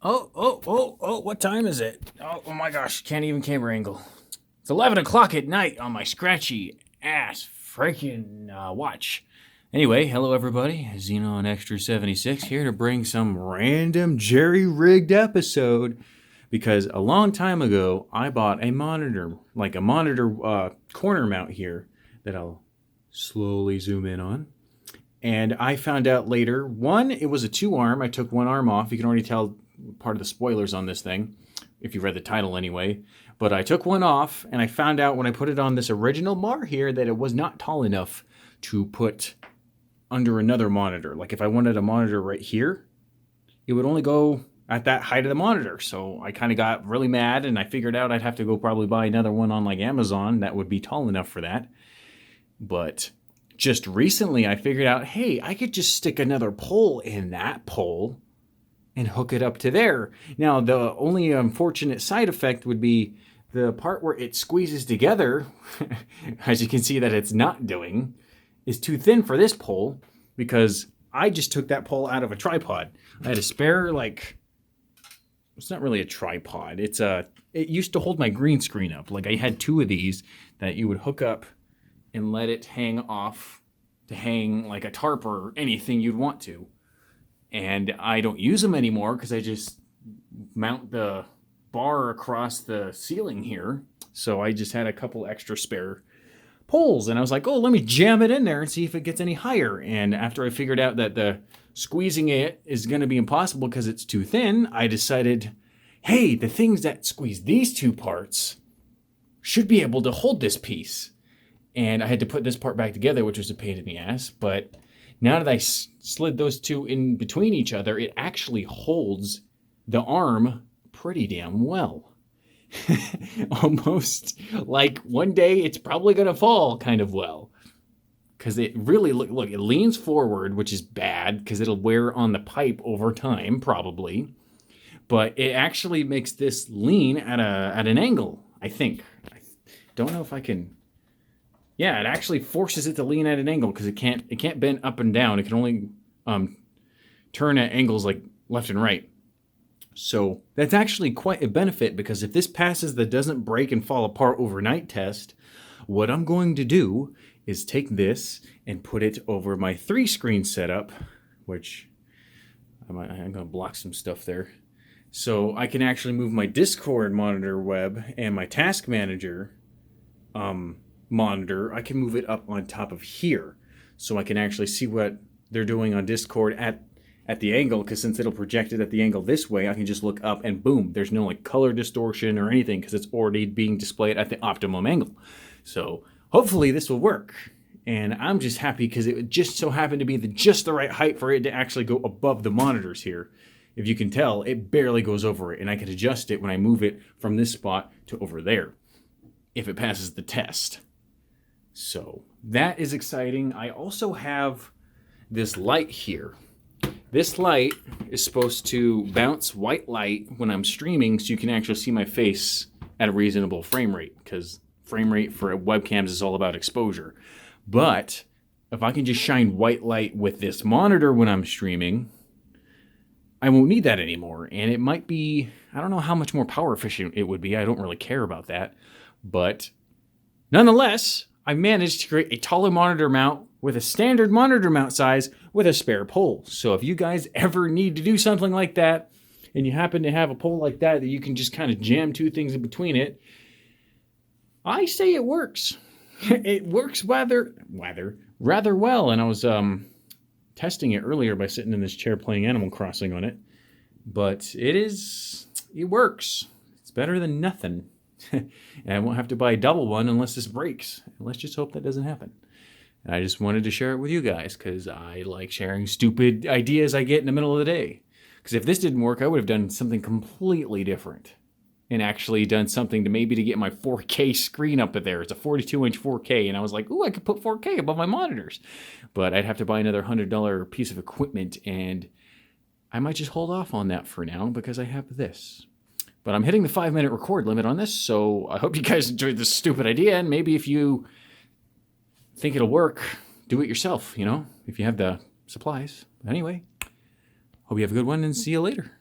Oh, what time is it? Oh my gosh, can't even camera angle. It's 11 o'clock at night on my scratchy ass freaking watch. Anyway, hello everybody, Xenon Xtra76 here to bring some random jerry-rigged episode because a long time ago I bought a monitor, like a monitor corner mount here that I'll slowly zoom in on. And I found out later, one, it was a 2-arm. I took one arm off. You can already tell part of the spoilers on this thing, if you read the title anyway. But I took one off, and I found out when I put it on this original bar here that it was not tall enough to put under another monitor. Like if I wanted a monitor right here, it would only go at that height of the monitor. So I kind of got really mad, and I figured out I'd have to go probably buy another one on like Amazon that would be tall enough for that. But just recently I figured out, hey, I could just stick another pole in that pole and hook it up to there. Now, the only unfortunate side effect would be the part where it squeezes together, as you can see that it's not doing, is too thin for this pole because I just took that pole out of a tripod. I had a spare, like, it's not really a tripod. It used to hold my green screen up. Like I had 2 of these that you would hook up and let it hang off to hang like a tarp or anything you'd want to. And I don't use them anymore because I just mount the bar across the ceiling here. So I just had a couple extra spare poles. And I was like, oh, let me jam it in there and see if it gets any higher. And after I figured out that the squeezing it is going to be impossible because it's too thin, I decided, hey, the things that squeeze these 2 parts should be able to hold this piece. And I had to put this part back together, which was a pain in the ass. But now that I slid those 2 in between each other, it actually holds the arm pretty damn well. Almost like one day it's probably going to fall kind of well. Because it really, look, it leans forward, which is bad because it'll wear on the pipe over time, probably. But it actually makes this lean at an angle, I think. I don't know if I can... Yeah, it actually forces it to lean at an angle because it can't bend up and down. It can only turn at angles like left and right. So that's actually quite a benefit because if this passes the doesn't break and fall apart overnight test, what I'm going to do is take this and put it over my 3-screen setup, which I'm going to block some stuff there. So I can actually move my Discord monitor web and my task manager monitor. I can move it up on top of here so I can actually see what they're doing on Discord at the angle, because since it'll project it at the angle this way, I can just look up and boom, there's no like color distortion or anything because it's already being displayed at the optimum angle. So hopefully this will work. And I'm just happy because it just so happened to be just the right height for it to actually go above the monitors here. If you can tell, it barely goes over it, and I can adjust it when I move it from this spot to over there if it passes the test. So that is exciting. I also have this light here. This light is supposed to bounce white light when I'm streaming so you can actually see my face at a reasonable frame rate, because frame rate for webcams is all about exposure. But if I can just shine white light with this monitor when I'm streaming, I won't need that anymore. And it might be, I don't know how much more power efficient it would be. I don't really care about that. But nonetheless, I managed to create a taller monitor mount with a standard monitor mount size with a spare pole. So if you guys ever need to do something like that, and you happen to have a pole like that you can just kind of jam 2 things in between it, I say it works. It works rather well. And I was testing it earlier by sitting in this chair playing Animal Crossing on it. But it works. It's better than nothing. And I won't have to buy a double one unless this breaks. Let's just hope that doesn't happen. And I just wanted to share it with you guys because I like sharing stupid ideas I get in the middle of the day. Because if this didn't work, I would have done something completely different and actually done something to get my 4K screen up there. It's a 42-inch 4K, and I was like, ooh, I could put 4K above my monitors. But I'd have to buy another $100 piece of equipment, and I might just hold off on that for now because I have this. But I'm hitting the 5-minute record limit on this, so I hope you guys enjoyed this stupid idea, and maybe if you think it'll work, do it yourself, if you have the supplies. Anyway, hope you have a good one, and see you later.